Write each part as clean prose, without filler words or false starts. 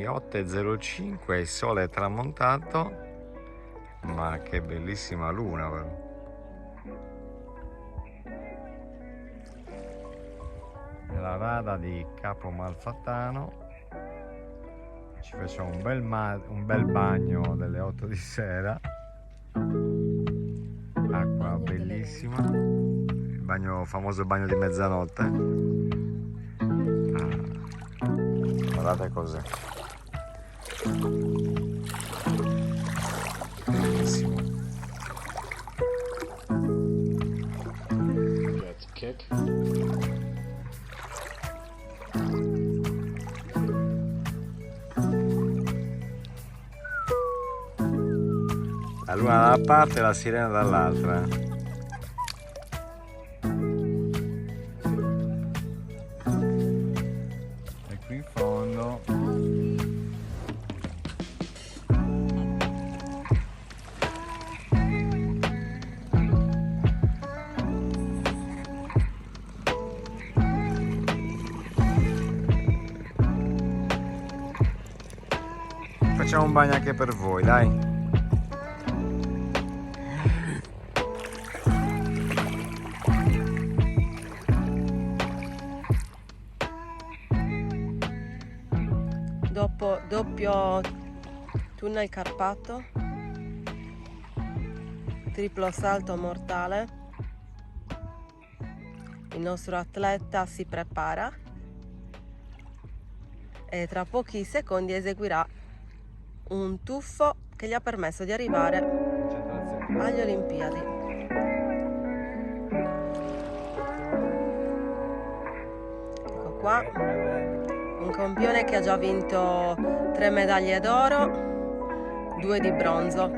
8:05, il sole è tramontato, ma che bellissima luna però. Nella rada di Capo Malfattano ci facciamo un bel bagno delle 8 di sera, acqua bellissima, il famoso bagno di mezzanotte. Guardate cos'è, bellissimo. La luna da una parte e la sirena dall'altra. E qui in fondo facciamo un bagno anche per voi, dai. Dopo doppio tunnel Carpato, triplo salto mortale, il nostro atleta si prepara e tra pochi secondi eseguirà un tuffo che gli ha permesso di arrivare agli Olimpiadi. Ecco qua, un campione che ha già vinto 3 medaglie d'oro, 2 di bronzo.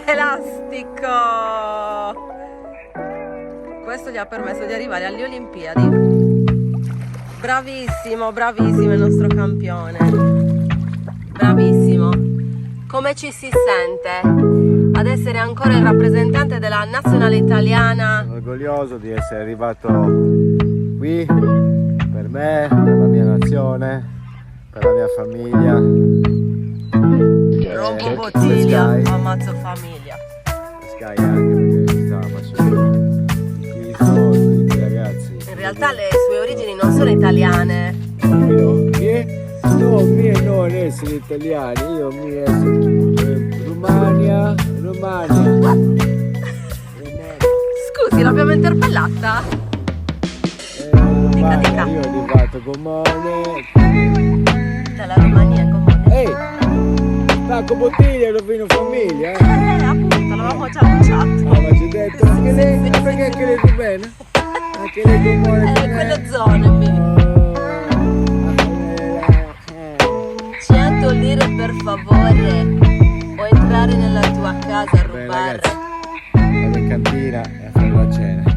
Elastico! Questo gli ha permesso di arrivare alle Olimpiadi. Bravissimo, bravissimo il nostro campione. Bravissimo. Come ci si sente ad essere ancora il rappresentante della nazionale italiana? Sono orgoglioso di essere arrivato qui per me, per la mia nazione, per la mia famiglia. Rompo bottiglia, ammazzo famiglia. Sky anche perché stava facendo il tifo, quindi ragazzi. In realtà le sue origini non sono italiane. No, mie non essere italiani, io mi essere Romania. Scusi, l'abbiamo interpellata? Dica, dica. Io ho arrivato Gomone. Dalla Romania in Gomone. Ehi, stacco bottiglia e rovino famiglia, Appunto, l'avevamo già annunciato. ma ci ho detto anche lei, perché anche lei va bene? Anche lei Gomone. Quelle zone, mi. 100 lire per favore, o entrare nella tua casa a rubare. Ragazzi, vado in cantina e a fare la cena.